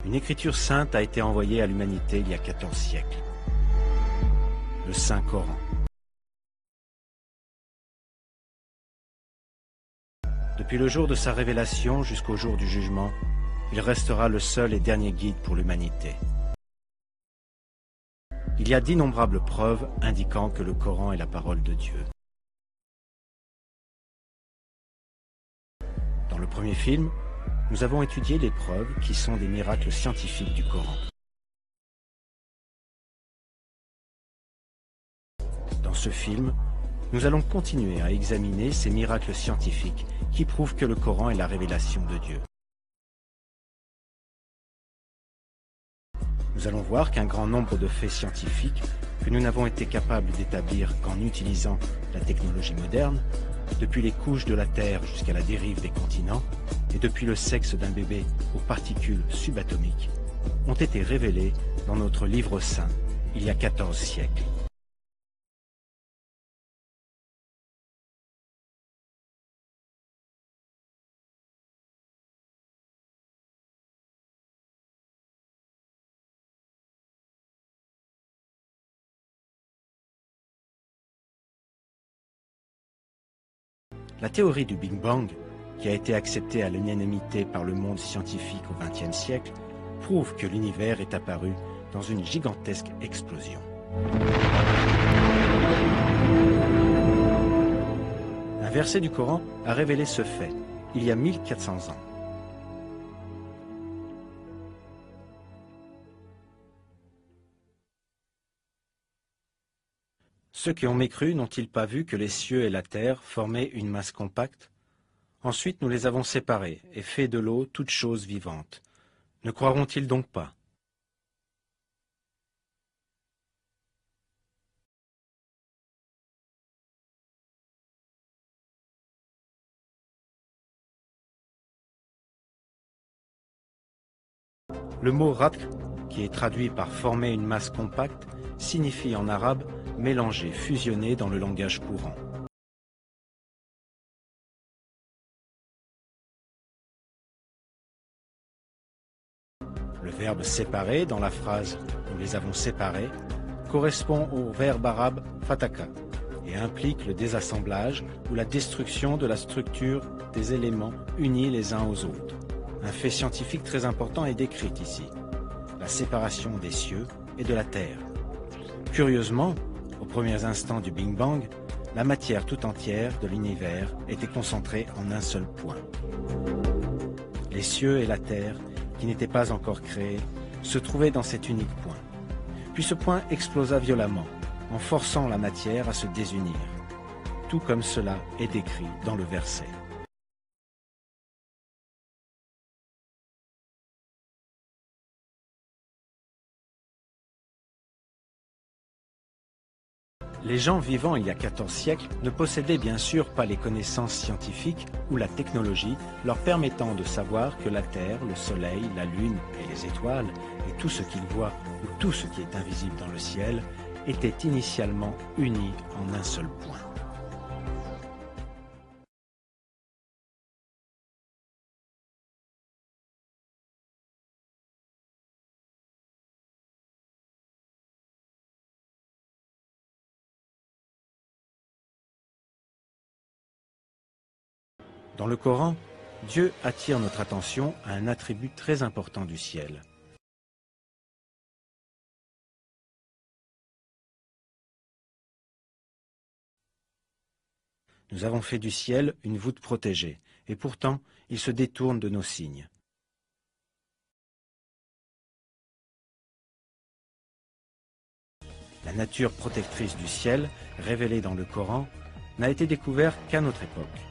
Une écriture sainte a été envoyée à l'humanité il y a 14 siècles. Le Saint-Coran. Depuis le jour de sa révélation jusqu'au jour du jugement, il restera le seul et dernier guide pour l'humanité. Il y a d'innombrables preuves indiquant que le Coran est la parole de Dieu. Dans le premier film, nous avons étudié les preuves qui sont des miracles scientifiques du Coran. Dans ce film, nous allons continuer à examiner ces miracles scientifiques qui prouvent que le Coran est la révélation de Dieu. Nous allons voir qu'un grand nombre de faits scientifiques que nous n'avons été capables d'établir qu'en utilisant la technologie moderne, depuis les couches de la Terre jusqu'à la dérive des continents, et depuis le sexe d'un bébé aux particules subatomiques, ont été révélés dans notre livre saint il y a 14 siècles. La théorie du Big Bang, qui a été acceptée à l'unanimité par le monde scientifique au XXe siècle, prouve que l'univers est apparu dans une gigantesque explosion. Un verset du Coran a révélé ce fait, il y a 1400 ans. Ceux qui ont mécru n'ont-ils pas vu que les cieux et la terre formaient une masse compacte? Ensuite nous les avons séparés et fait de l'eau toute chose vivante. Ne croiront-ils donc pas? Le mot ratq, qui est traduit par former une masse compacte, signifie en arabe mélanger, fusionner dans le langage courant. Le verbe séparer dans la phrase « nous les avons séparés » correspond au verbe arabe fataka et implique le désassemblage ou la destruction de la structure des éléments unis les uns aux autres. Un fait scientifique très important est décrit ici, la séparation des cieux et de la terre. Curieusement, aux premiers instants du Big Bang, la matière tout entière de l'univers était concentrée en un seul point. Les cieux et la terre, qui n'étaient pas encore créés, se trouvaient dans cet unique point. Puis ce point explosa violemment, en forçant la matière à se désunir. Tout comme cela est décrit dans le verset. Les gens vivant il y a 14 siècles ne possédaient bien sûr pas les connaissances scientifiques ou la technologie leur permettant de savoir que la Terre, le Soleil, la Lune et les étoiles, et tout ce qu'ils voient ou tout ce qui est invisible dans le ciel, étaient initialement unis en un seul point. Dans le Coran, Dieu attire notre attention à un attribut très important du ciel. Nous avons fait du ciel une voûte protégée, et pourtant il se détourne de nos signes. La nature protectrice du ciel, révélée dans le Coran, n'a été découverte qu'à notre époque.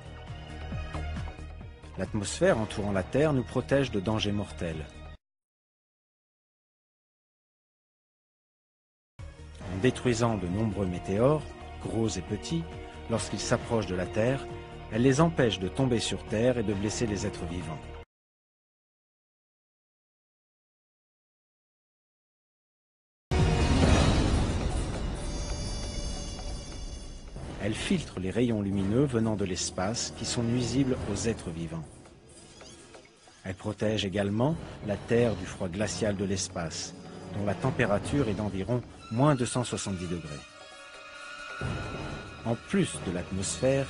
L'atmosphère entourant la Terre nous protège de dangers mortels. En détruisant de nombreux météores, gros et petits, lorsqu'ils s'approchent de la Terre, elle les empêche de tomber sur Terre et de blesser les êtres vivants. Elle filtre les rayons lumineux venant de l'espace qui sont nuisibles aux êtres vivants. Elle protège également la Terre du froid glacial de l'espace, dont la température est d'environ moins 270 degrés. En plus de l'atmosphère,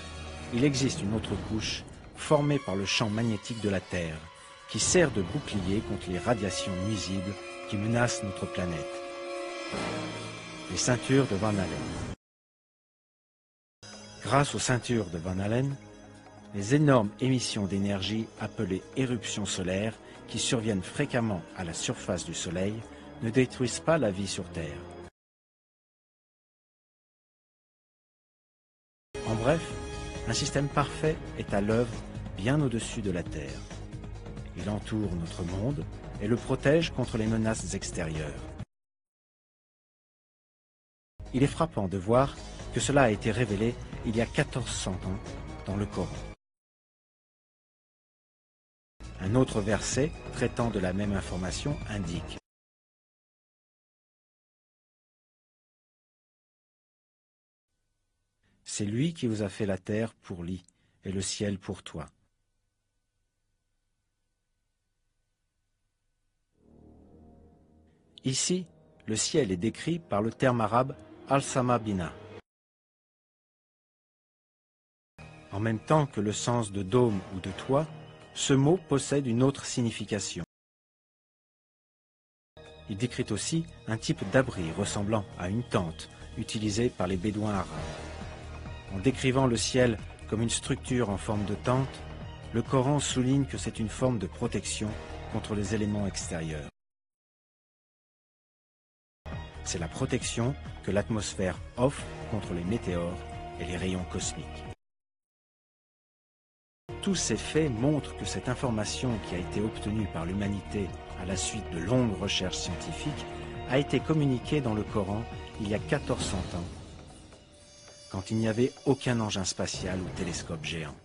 il existe une autre couche formée par le champ magnétique de la Terre, qui sert de bouclier contre les radiations nuisibles qui menacent notre planète. Les ceintures de Van Allen. Grâce aux ceintures de Van Allen, les énormes émissions d'énergie appelées éruptions solaires qui surviennent fréquemment à la surface du Soleil ne détruisent pas la vie sur Terre. En bref, un système parfait est à l'œuvre bien au-dessus de la Terre. Il entoure notre monde et le protège contre les menaces extérieures. Il est frappant de voir que cela a été révélé il y a 1400 ans dans le Coran. Un autre verset traitant de la même information indique: c'est lui qui vous a fait la terre pour lit et le ciel pour toi. Ici, le ciel est décrit par le terme arabe al-sama bina. En même temps que le sens de dôme ou de toit, ce mot possède une autre signification. Il décrit aussi un type d'abri ressemblant à une tente utilisée par les bédouins arabes. En décrivant le ciel comme une structure en forme de tente, le Coran souligne que c'est une forme de protection contre les éléments extérieurs. C'est la protection que l'atmosphère offre contre les météores et les rayons cosmiques. Tous ces faits montrent que cette information qui a été obtenue par l'humanité à la suite de longues recherches scientifiques a été communiquée dans le Coran il y a 1400 ans, quand il n'y avait aucun engin spatial ou télescope géant.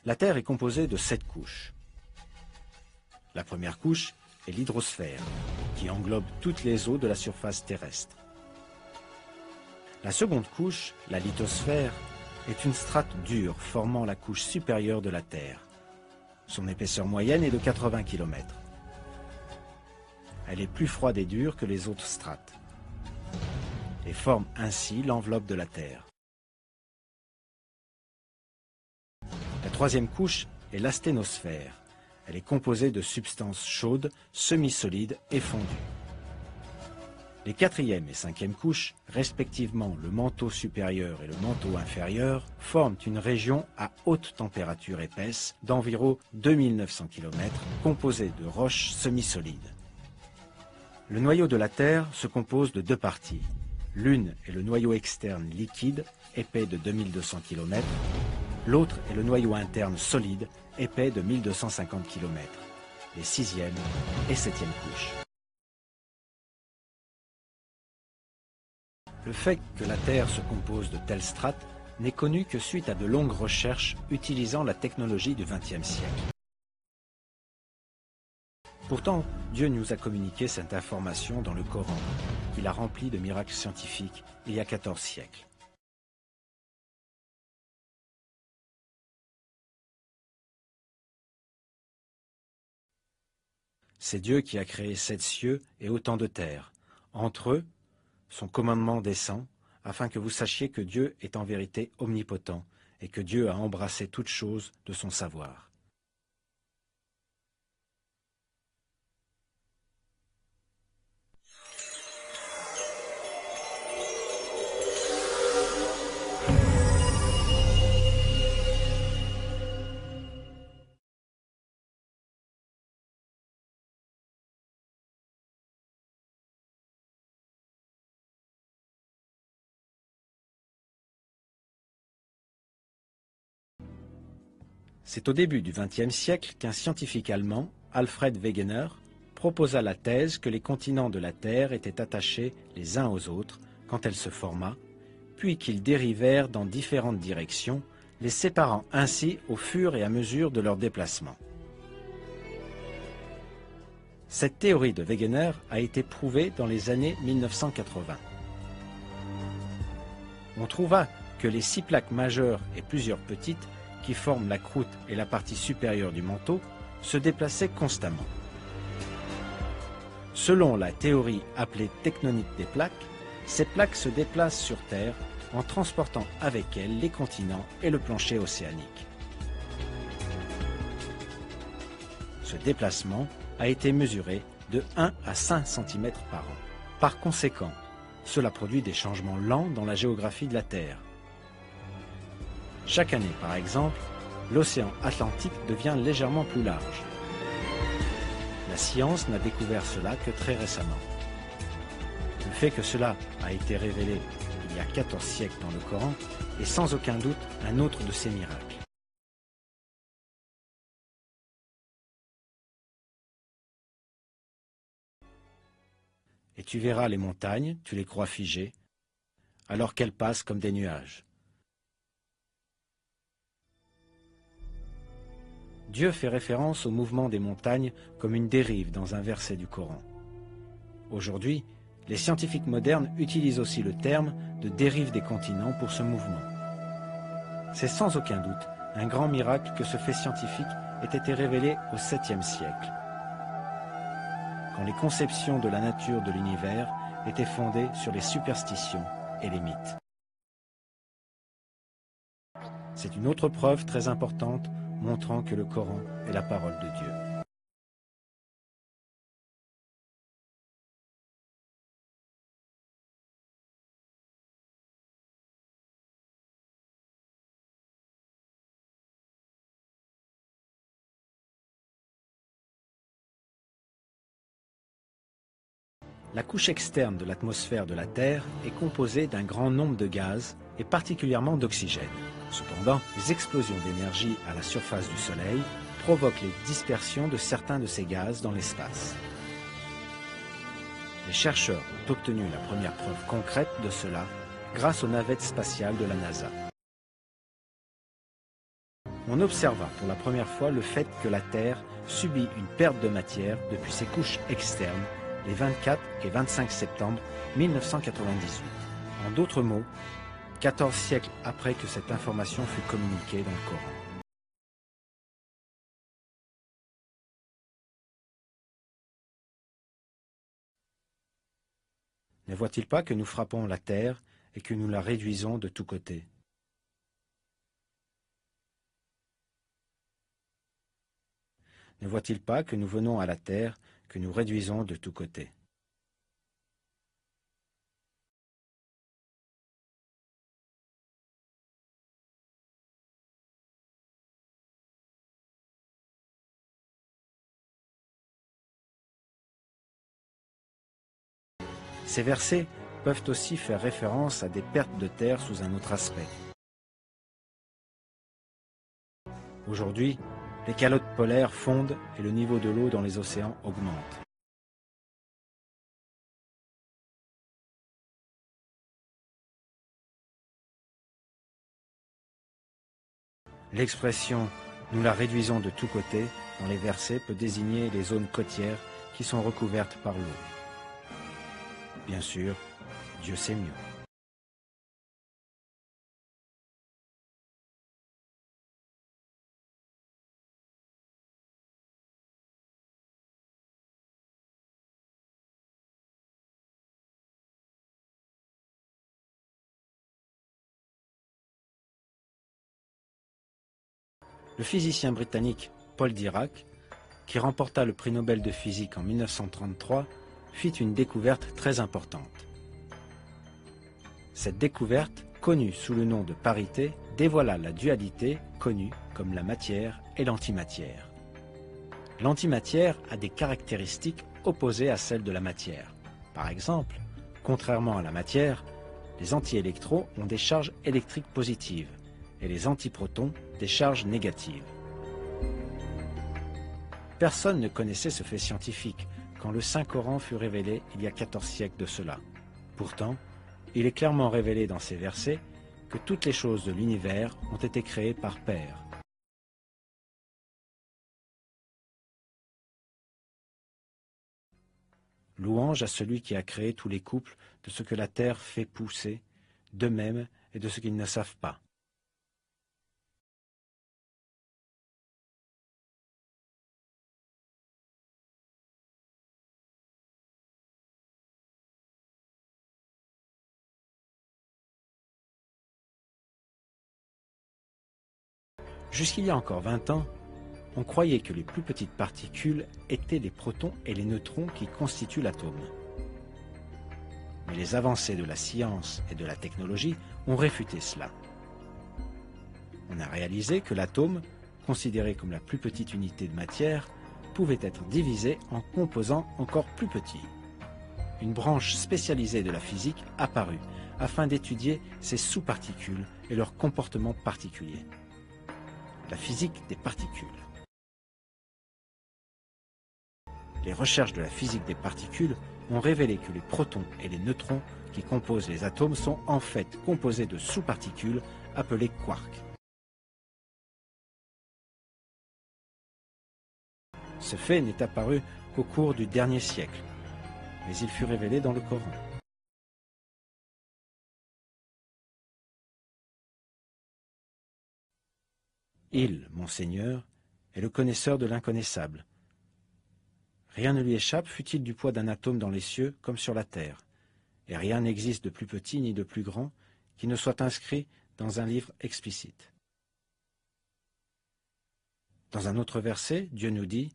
La Terre est composée de 7 couches. La première couche est l'hydrosphère, qui englobe toutes les eaux de la surface terrestre. La seconde couche, la lithosphère, est une strate dure formant la couche supérieure de la Terre. Son épaisseur moyenne est de 80 km. Elle est plus froide et dure que les autres strates et forme ainsi l'enveloppe de la Terre. La troisième couche est l'asténosphère. Elle est composée de substances chaudes, semi-solides et fondues. Les quatrième et cinquième couches, respectivement le manteau supérieur et le manteau inférieur, forment une région à haute température épaisse d'environ 2900 km, composée de roches semi-solides. Le noyau de la Terre se compose de deux parties. L'une est le noyau externe liquide, épais de 2200 km. L'autre est le noyau interne solide, épais de 1250 km. Les sixième et septième couches. Le fait que la Terre se compose de telles strates n'est connu que suite à de longues recherches utilisant la technologie du XXe siècle. Pourtant, Dieu nous a communiqué cette information dans le Coran, qu'il a rempli de miracles scientifiques il y a 14 siècles. C'est Dieu qui a créé 7 cieux et autant de terres. Entre eux, son commandement descend, afin que vous sachiez que Dieu est en vérité omnipotent et que Dieu a embrassé toutes choses de son savoir. C'est au début du XXe siècle qu'un scientifique allemand, Alfred Wegener, proposa la thèse que les continents de la Terre étaient attachés les uns aux autres quand elle se forma, puis qu'ils dérivèrent dans différentes directions, les séparant ainsi au fur et à mesure de leur déplacement. Cette théorie de Wegener a été prouvée dans les années 1980. On trouva que les 6 plaques majeures et plusieurs petites, qui forment la croûte et la partie supérieure du manteau, se déplaçaient constamment. Selon la théorie appelée tectonique des plaques, ces plaques se déplacent sur Terre en transportant avec elles les continents et le plancher océanique. Ce déplacement a été mesuré de 1 à 5 cm par an. Par conséquent, cela produit des changements lents dans la géographie de la Terre. Chaque année, par exemple, l'océan Atlantique devient légèrement plus large. La science n'a découvert cela que très récemment. Le fait que cela a été révélé il y a 14 siècles dans le Coran est sans aucun doute un autre de ces miracles. Et tu verras les montagnes, tu les crois figées, alors qu'elles passent comme des nuages. Dieu fait référence au mouvement des montagnes comme une dérive dans un verset du Coran. Aujourd'hui, les scientifiques modernes utilisent aussi le terme de dérive des continents pour ce mouvement. C'est sans aucun doute un grand miracle que ce fait scientifique ait été révélé au 7e siècle, quand les conceptions de la nature de l'univers étaient fondées sur les superstitions et les mythes. C'est une autre preuve très importante montrant que le Coran est la parole de Dieu. La couche externe de l'atmosphère de la Terre est composée d'un grand nombre de gaz et particulièrement d'oxygène. Cependant, les explosions d'énergie à la surface du Soleil provoquent les dispersions de certains de ces gaz dans l'espace. Les chercheurs ont obtenu la première preuve concrète de cela grâce aux navettes spatiales de la NASA. On observa pour la première fois le fait que la Terre subit une perte de matière depuis ses couches externes les 24 et 25 septembre 1998. En d'autres mots, 14 siècles après que cette information fut communiquée dans le Coran. Ne voit-il pas que nous frappons la Terre et que nous la réduisons de tous côtés? Ne voit-il pas que nous venons à la Terre, que nous réduisons de tous côtés? Ces versets peuvent aussi faire référence à des pertes de terre sous un autre aspect. Aujourd'hui, les calottes polaires fondent et le niveau de l'eau dans les océans augmente. L'expression « nous la réduisons de tous côtés » dans les versets peut désigner les zones côtières qui sont recouvertes par l'eau. Bien sûr, Dieu sait mieux. Le physicien britannique Paul Dirac, qui remporta le prix Nobel de physique en 1933, fit une découverte très importante. Cette découverte, connue sous le nom de parité, dévoila la dualité connue comme la matière et l'antimatière. L'antimatière a des caractéristiques opposées à celles de la matière. Par exemple, contrairement à la matière, les antiélectrons ont des charges électriques positives et les antiprotons des charges négatives. Personne ne connaissait ce fait scientifique quand le Saint-Coran fut révélé il y a 14 siècles de cela. Pourtant, il est clairement révélé dans ces versets que toutes les choses de l'univers ont été créées par Père. Louange à celui qui a créé tous les couples de ce que la terre fait pousser, d'eux-mêmes et de ce qu'ils ne savent pas. Jusqu'il y a encore 20 ans, on croyait que les plus petites particules étaient les protons et les neutrons qui constituent l'atome. Mais les avancées de la science et de la technologie ont réfuté cela. On a réalisé que l'atome, considéré comme la plus petite unité de matière, pouvait être divisé en composants encore plus petits. Une branche spécialisée de la physique apparut afin d'étudier ces sous-particules et leur comportement particulier. La physique des particules. Les recherches de la physique des particules ont révélé que les protons et les neutrons qui composent les atomes sont en fait composés de sous-particules appelées quarks. Ce fait n'est apparu qu'au cours du dernier siècle, mais il fut révélé dans le Coran. Il, mon Seigneur, est le connaisseur de l'inconnaissable. Rien ne lui échappe, fût-il du poids d'un atome dans les cieux comme sur la terre, et rien n'existe de plus petit ni de plus grand qui ne soit inscrit dans un livre explicite. Dans un autre verset, Dieu nous dit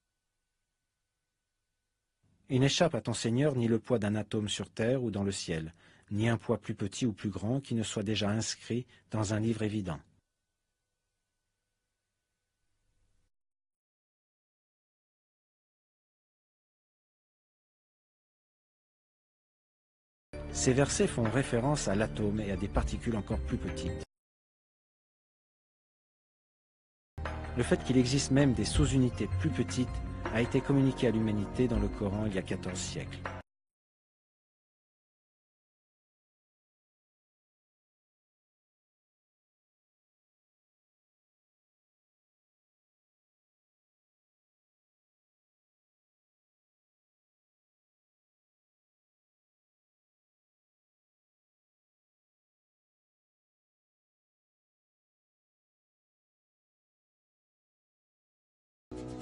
« Il n'échappe à ton Seigneur ni le poids d'un atome sur terre ou dans le ciel, ni un poids plus petit ou plus grand qui ne soit déjà inscrit dans un livre évident. » Ces versets font référence à l'atome et à des particules encore plus petites. Le fait qu'il existe même des sous-unités plus petites a été communiqué à l'humanité dans le Coran il y a 14 siècles.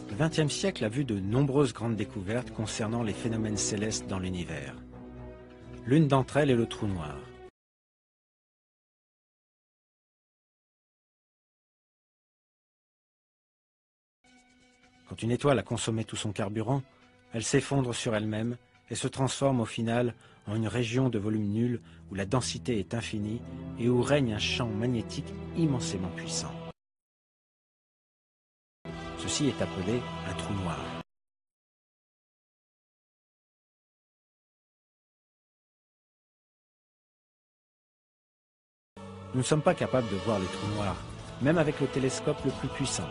Le XXe siècle a vu de nombreuses grandes découvertes concernant les phénomènes célestes dans l'univers. L'une d'entre elles est le trou noir. Quand une étoile a consommé tout son carburant, elle s'effondre sur elle-même et se transforme au final en une région de volume nul où la densité est infinie et où règne un champ magnétique immensément puissant. Ceci est appelé un trou noir. Nous ne sommes pas capables de voir les trous noirs, même avec le télescope le plus puissant,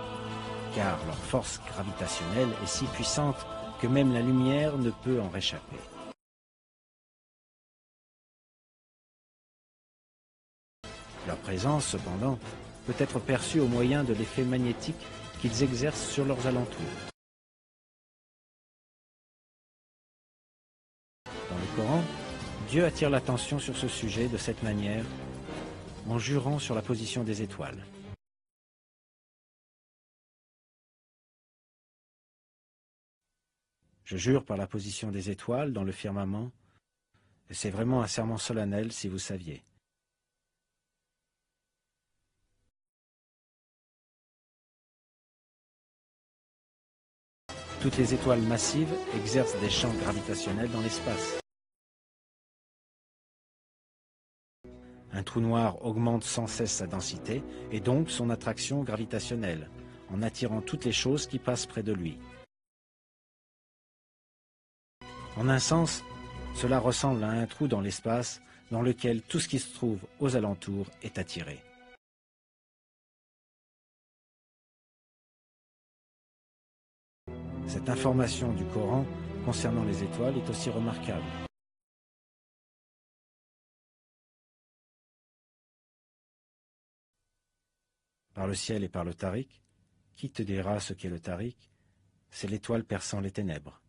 car leur force gravitationnelle est si puissante que même la lumière ne peut en réchapper. Leur présence, cependant, peut être perçue au moyen de l'effet magnétique qu'ils exercent sur leurs alentours. Dans le Coran, Dieu attire l'attention sur ce sujet de cette manière, en jurant sur la position des étoiles. Je jure par la position des étoiles dans le firmament, et c'est vraiment un serment solennel si vous saviez. Toutes les étoiles massives exercent des champs gravitationnels dans l'espace. Un trou noir augmente sans cesse sa densité et donc son attraction gravitationnelle, en attirant toutes les choses qui passent près de lui. En un sens, cela ressemble à un trou dans l'espace dans lequel tout ce qui se trouve aux alentours est attiré. Cette information du Coran concernant les étoiles est aussi remarquable. Par le ciel et par le tariq, qui te dira ce qu'est le tariq? C'est l'étoile perçant les ténèbres.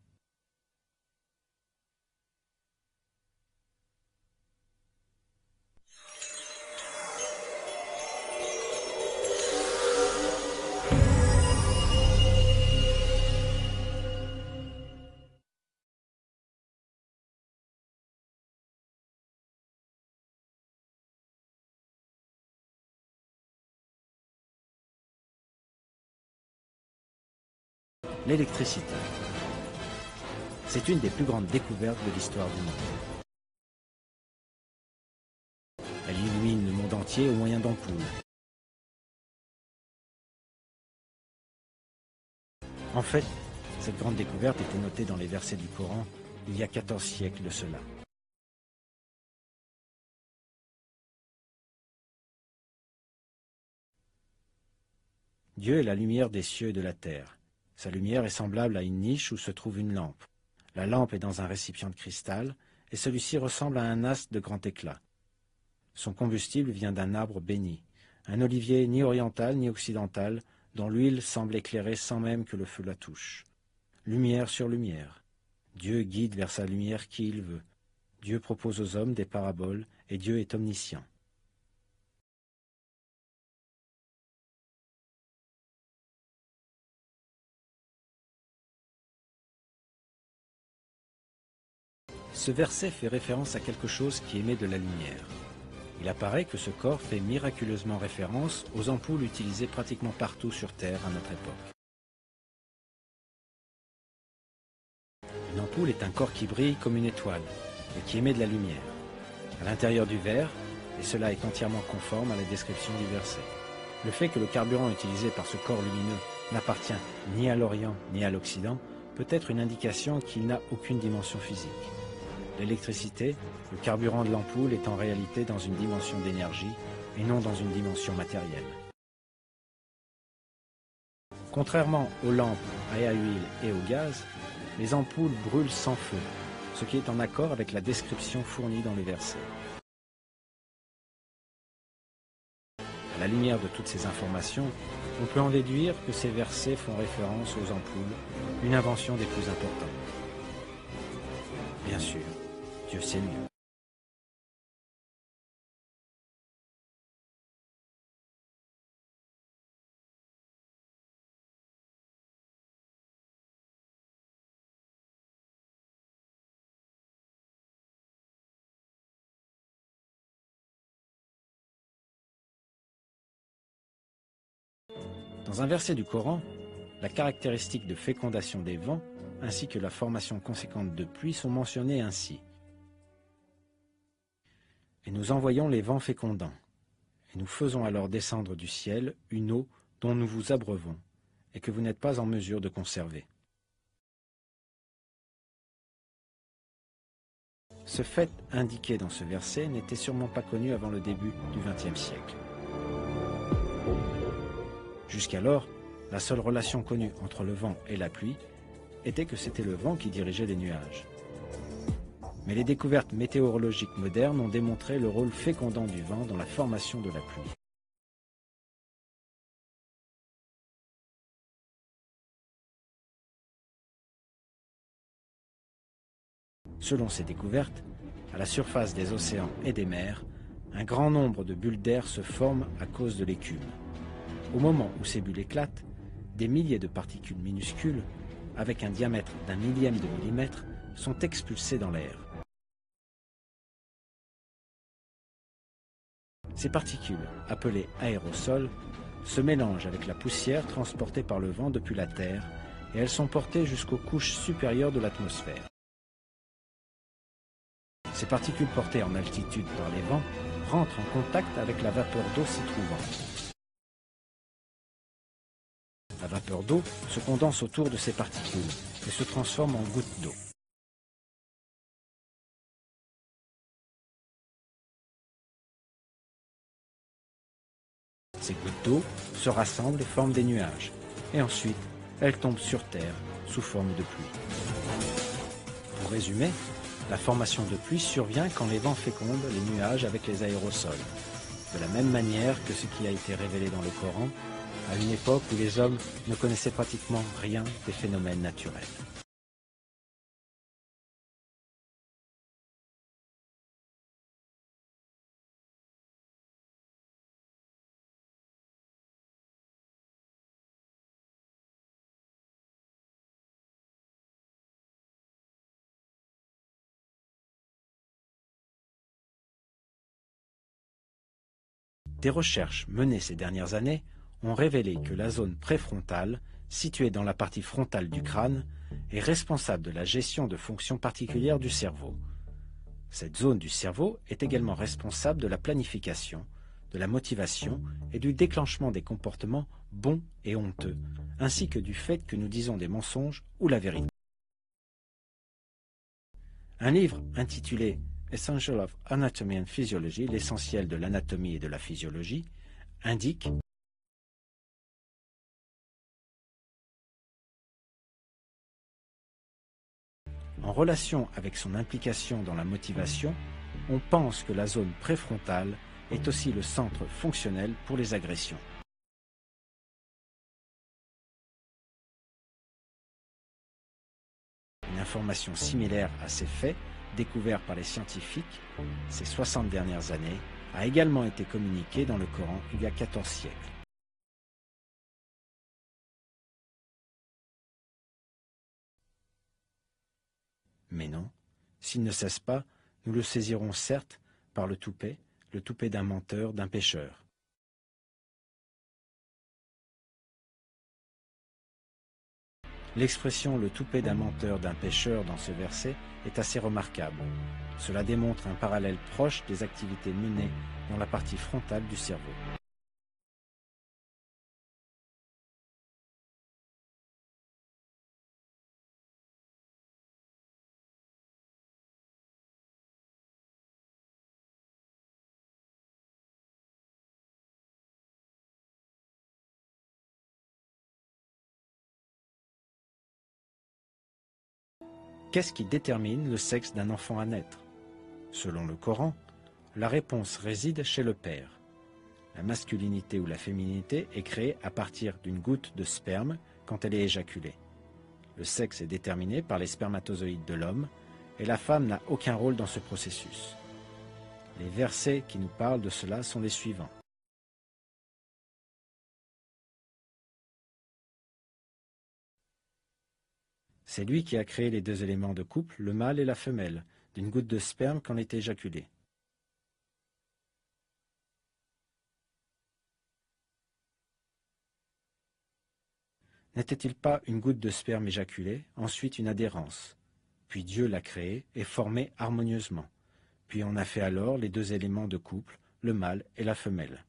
L'électricité. C'est une des plus grandes découvertes de l'histoire du monde. Elle illumine le monde entier au moyen d'ampoules. En fait, cette grande découverte était notée dans les versets du Coran il y a 14 siècles de cela. Dieu est la lumière des cieux et de la terre. Sa lumière est semblable à une niche où se trouve une lampe. La lampe est dans un récipient de cristal, et celui-ci ressemble à un astre de grand éclat. Son combustible vient d'un arbre béni, un olivier ni oriental ni occidental, dont l'huile semble éclairer sans même que le feu la touche. Lumière sur lumière. Dieu guide vers sa lumière qui il veut. Dieu propose aux hommes des paraboles, et Dieu est omniscient. Ce verset fait référence à quelque chose qui émet de la lumière. Il apparaît que ce corps fait miraculeusement référence aux ampoules utilisées pratiquement partout sur Terre à notre époque. Une ampoule est un corps qui brille comme une étoile et qui émet de la lumière. À l'intérieur du verre, et cela est entièrement conforme à la description du verset. Le fait que le carburant utilisé par ce corps lumineux n'appartient ni à l'Orient ni à l'Occident peut être une indication qu'il n'a aucune dimension physique. L'électricité, le carburant de l'ampoule, est en réalité dans une dimension d'énergie et non dans une dimension matérielle. Contrairement aux lampes à huile et au gaz, les ampoules brûlent sans feu, ce qui est en accord avec la description fournie dans les versets. À la lumière de toutes ces informations, on peut en déduire que ces versets font référence aux ampoules, une invention des plus importantes. Bien sûr, Dieu sait mieux. Dans un verset du Coran, la caractéristique de fécondation des vents ainsi que la formation conséquente de pluie sont mentionnées ainsi. Et nous envoyons les vents fécondants, et nous faisons alors descendre du ciel une eau dont nous vous abreuvons, et que vous n'êtes pas en mesure de conserver. Ce fait indiqué dans ce verset n'était sûrement pas connu avant le début du XXe siècle. Jusqu'alors, la seule relation connue entre le vent et la pluie était que c'était le vent qui dirigeait les nuages. Mais les découvertes météorologiques modernes ont démontré le rôle fécondant du vent dans la formation de la pluie. Selon ces découvertes, à la surface des océans et des mers, un grand nombre de bulles d'air se forment à cause de l'écume. Au moment où ces bulles éclatent, des milliers de particules minuscules, avec un diamètre d'1 millième de millimètre, sont expulsées dans l'air. Ces particules, appelées aérosols, se mélangent avec la poussière transportée par le vent depuis la Terre et elles sont portées jusqu'aux couches supérieures de l'atmosphère. Ces particules portées en altitude par les vents rentrent en contact avec la vapeur d'eau s'y trouvant. La vapeur d'eau se condense autour de ces particules et se transforme en gouttes d'eau. Ces gouttes d'eau se rassemblent et forment des nuages, et ensuite elles tombent sur Terre sous forme de pluie. Pour résumer, la formation de pluie survient quand les vents fécondent les nuages avec les aérosols, de la même manière que ce qui a été révélé dans le Coran, à une époque où les hommes ne connaissaient pratiquement rien des phénomènes naturels. Des recherches menées ces dernières années ont révélé que la zone préfrontale, située dans la partie frontale du crâne, est responsable de la gestion de fonctions particulières du cerveau. Cette zone du cerveau est également responsable de la planification, de la motivation et du déclenchement des comportements bons et honteux, ainsi que du fait que nous disons des mensonges ou la vérité. Un livre intitulé Essential of Anatomy and Physiology, l'essentiel de l'anatomie et de la physiologie, indique en relation avec son implication dans la motivation, on pense que la zone préfrontale est aussi le centre fonctionnel pour les agressions. Une information similaire à ces faits, découverts par les scientifiques ces 60 dernières années, a également été communiquée dans le Coran il y a 14 siècles. Mais non, s'il ne cesse pas, nous le saisirons certes par le toupet d'un menteur, d'un pécheur. L'expression le toupet d'un menteur, d'un pécheur dans ce verset est assez remarquable. Cela démontre un parallèle proche des activités menées dans la partie frontale du cerveau. Qu'est-ce qui détermine le sexe d'un enfant à naître? Selon le Coran, la réponse réside chez le père. La masculinité ou la féminité est créée à partir d'une goutte de sperme quand elle est éjaculée. Le sexe est déterminé par les spermatozoïdes de l'homme et la femme n'a aucun rôle dans ce processus. Les versets qui nous parlent de cela sont les suivants. C'est lui qui a créé les deux éléments de couple, le mâle et la femelle, d'une goutte de sperme quand est éjaculée. N'était-il pas une goutte de sperme éjaculée, ensuite une adhérence? Puis Dieu l'a créé et formé harmonieusement. Puis on a fait alors les deux éléments de couple, le mâle et la femelle.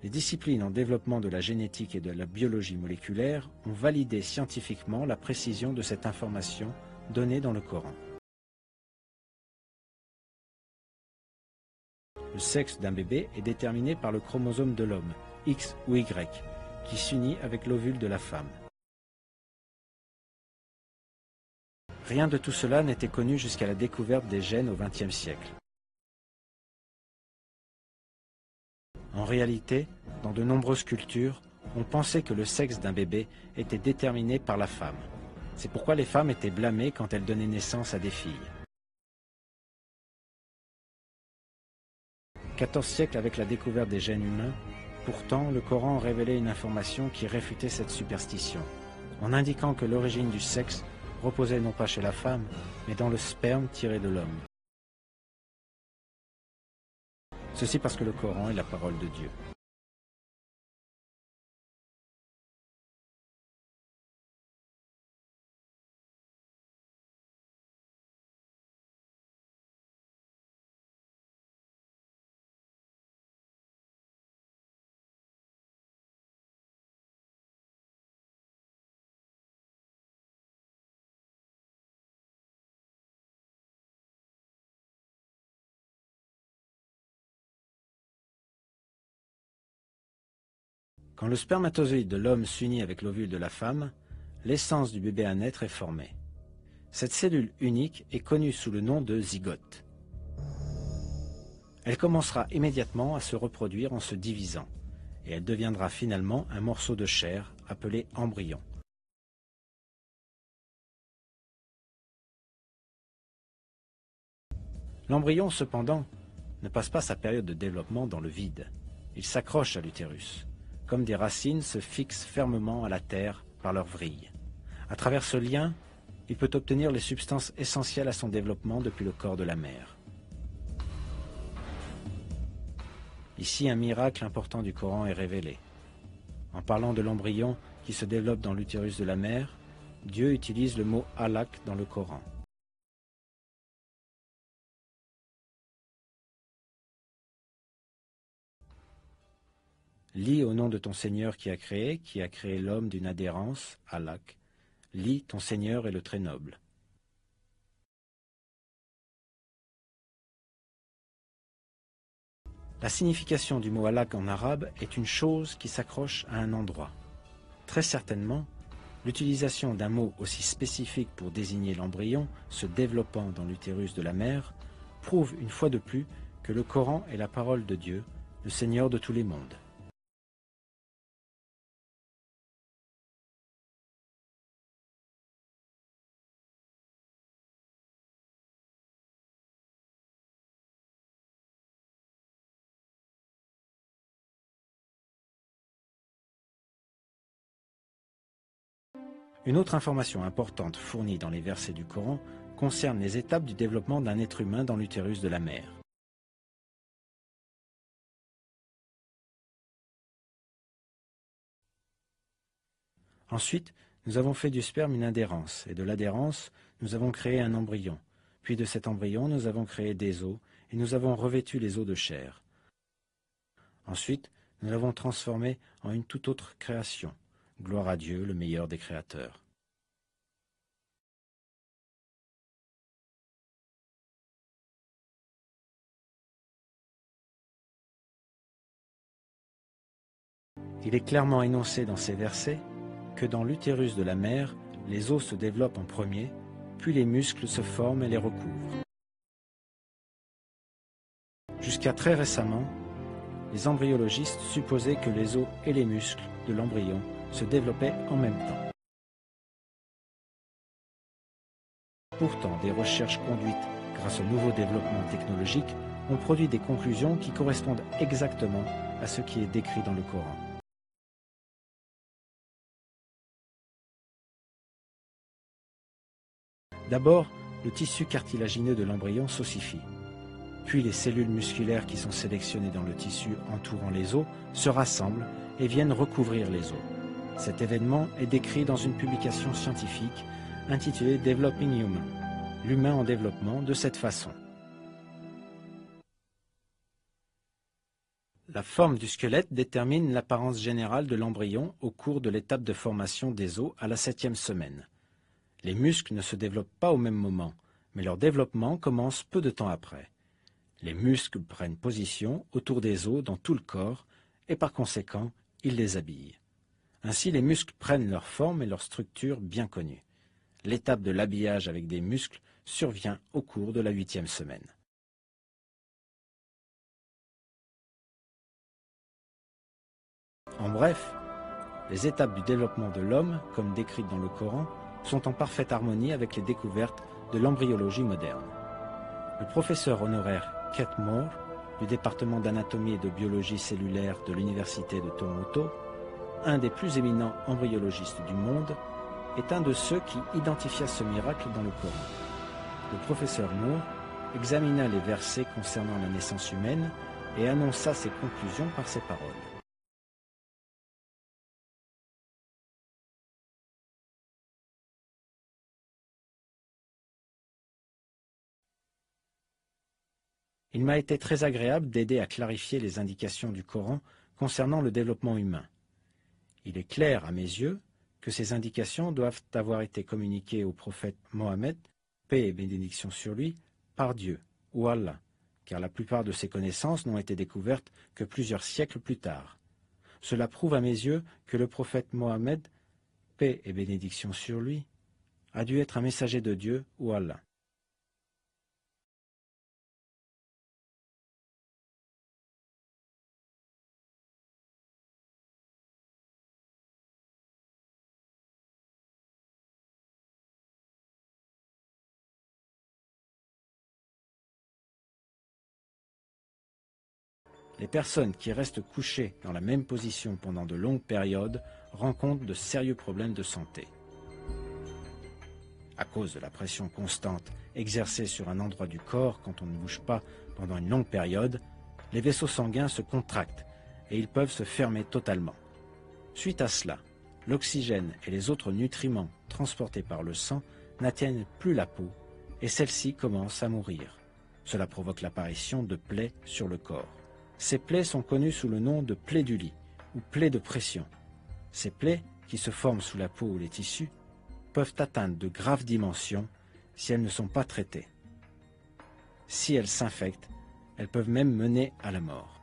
Les disciplines en développement de la génétique et de la biologie moléculaire ont validé scientifiquement la précision de cette information donnée dans le Coran. Le sexe d'un bébé est déterminé par le chromosome de l'homme, X ou Y, qui s'unit avec l'ovule de la femme. Rien de tout cela n'était connu jusqu'à la découverte des gènes au XXe siècle. En réalité, dans de nombreuses cultures, on pensait que le sexe d'un bébé était déterminé par la femme. C'est pourquoi les femmes étaient blâmées quand elles donnaient naissance à des filles. 14 siècles avec la découverte des gènes humains, pourtant le Coran révélait une information qui réfutait cette superstition, en indiquant que l'origine du sexe reposait non pas chez la femme, mais dans le sperme tiré de l'homme. Ceci parce que le Coran est la parole de Dieu. Quand le spermatozoïde de l'homme s'unit avec l'ovule de la femme, l'essence du bébé à naître est formée. Cette cellule unique est connue sous le nom de zygote. Elle commencera immédiatement à se reproduire en se divisant, et elle deviendra finalement un morceau de chair appelé embryon. L'embryon, cependant, ne passe pas sa période de développement dans le vide. Il s'accroche à l'utérus, comme des racines se fixent fermement à la terre par leurs vrilles. À travers ce lien, il peut obtenir les substances essentielles à son développement depuis le corps de la mère. Ici, un miracle important du Coran est révélé. En parlant de l'embryon qui se développe dans l'utérus de la mère, Dieu utilise le mot « alaq » dans le Coran. Lis au nom de ton Seigneur qui a créé l'homme d'une adhérence, alaq. Lis, ton Seigneur est le très noble. La signification du mot alaq en arabe est une chose qui s'accroche à un endroit. Très certainement, l'utilisation d'un mot aussi spécifique pour désigner l'embryon se développant dans l'utérus de la mère prouve une fois de plus que le Coran est la parole de Dieu, le Seigneur de tous les mondes. Une autre information importante fournie dans les versets du Coran concerne les étapes du développement d'un être humain dans l'utérus de la mère. Ensuite, nous avons fait du sperme une adhérence, et de l'adhérence, nous avons créé un embryon. Puis de cet embryon, nous avons créé des os, et nous avons revêtu les os de chair. Ensuite, nous l'avons transformé en une toute autre création. Gloire à Dieu, le meilleur des créateurs. Il est clairement énoncé dans ces versets que dans l'utérus de la mère, les os se développent en premier, puis les muscles se forment et les recouvrent. Jusqu'à très récemment, les embryologistes supposaient que les os et les muscles de l'embryon se développaient en même temps. Pourtant, des recherches conduites grâce au nouveau développement technologique ont produit des conclusions qui correspondent exactement à ce qui est décrit dans le Coran. D'abord, le tissu cartilagineux de l'embryon s'ossifie. Puis les cellules musculaires qui sont sélectionnées dans le tissu entourant les os se rassemblent et viennent recouvrir les os. Cet événement est décrit dans une publication scientifique intitulée Developing Human, l'humain en développement, de cette façon. La forme du squelette détermine l'apparence générale de l'embryon au cours de l'étape de formation des os à la 7e semaine. Les muscles ne se développent pas au même moment, mais leur développement commence peu de temps après. Les muscles prennent position autour des os dans tout le corps et par conséquent, ils les habillent. Ainsi, les muscles prennent leur forme et leur structure bien connues. L'étape de l'habillage avec des muscles survient au cours de la 8e semaine. En bref, les étapes du développement de l'homme, comme décrites dans le Coran, sont en parfaite harmonie avec les découvertes de l'embryologie moderne. Le professeur honoraire Kate Moore, du département d'anatomie et de biologie cellulaire de l'Université de Toronto, un des plus éminents embryologistes du monde, est un de ceux qui identifia ce miracle dans le Coran. Le professeur Moore examina les versets concernant la naissance humaine et annonça ses conclusions par ces paroles. Il m'a été très agréable d'aider à clarifier les indications du Coran concernant le développement humain. Il est clair à mes yeux que ces indications doivent avoir été communiquées au prophète Mohammed, paix et bénédiction sur lui, par Dieu, ou Allah, car la plupart de ces connaissances n'ont été découvertes que plusieurs siècles plus tard. Cela prouve à mes yeux que le prophète Mohammed, paix et bénédiction sur lui, a dû être un messager de Dieu ou Allah. Les personnes qui restent couchées dans la même position pendant de longues périodes rencontrent de sérieux problèmes de santé. À cause de la pression constante exercée sur un endroit du corps quand on ne bouge pas pendant une longue période, les vaisseaux sanguins se contractent et ils peuvent se fermer totalement. Suite à cela, l'oxygène et les autres nutriments transportés par le sang n'atteignent plus la peau et celle-ci commence à mourir. Cela provoque l'apparition de plaies sur le corps. Ces plaies sont connues sous le nom de plaies du lit ou plaies de pression. Ces plaies, qui se forment sous la peau ou les tissus, peuvent atteindre de graves dimensions si elles ne sont pas traitées. Si elles s'infectent, elles peuvent même mener à la mort.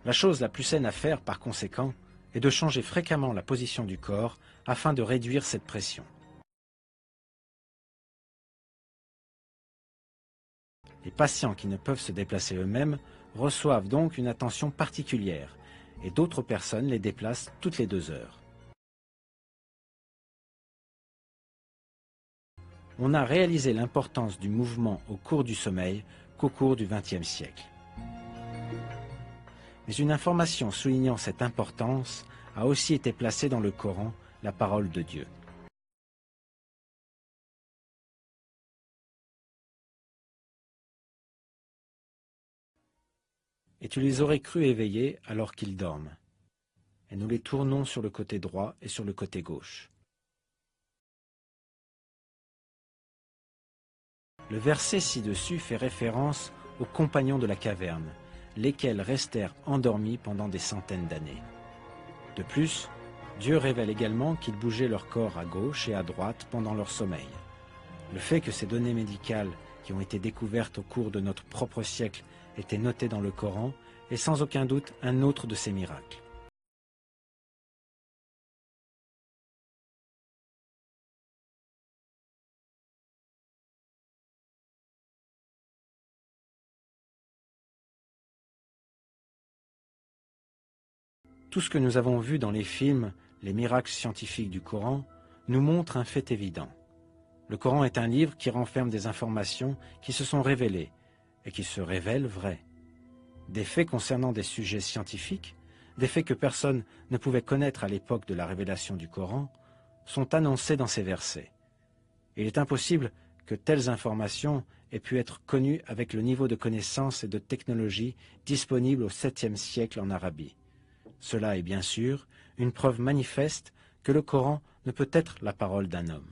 La chose la plus saine à faire, par conséquent, est de changer fréquemment la position du corps afin de réduire cette pression. Les patients qui ne peuvent se déplacer eux-mêmes reçoivent donc une attention particulière et d'autres personnes les déplacent toutes les 2 heures. On n'a réalisé l'importance du mouvement au cours du sommeil qu'au cours du XXe siècle. Mais une information soulignant cette importance a aussi été placée dans le Coran, la parole de Dieu. Et tu les aurais crus éveillés alors qu'ils dorment. Et nous les tournons sur le côté droit et sur le côté gauche. Le verset ci-dessus fait référence aux compagnons de la caverne, lesquels restèrent endormis pendant des centaines d'années. De plus, Dieu révèle également qu'ils bougeaient leur corps à gauche et à droite pendant leur sommeil. Le fait que ces données médicales qui ont été découvertes au cours de notre propre siècle étaient notées dans le Coran est sans aucun doute un autre de ces miracles. Tout ce que nous avons vu dans les films, les miracles scientifiques du Coran, nous montre un fait évident. Le Coran est un livre qui renferme des informations qui se sont révélées et qui se révèlent vraies. Des faits concernant des sujets scientifiques, des faits que personne ne pouvait connaître à l'époque de la révélation du Coran, sont annoncés dans ces versets. Il est impossible que telles informations aient pu être connues avec le niveau de connaissance et de technologie disponible au 7e siècle en Arabie. Cela est bien sûr une preuve manifeste que le Coran ne peut être la parole d'un homme.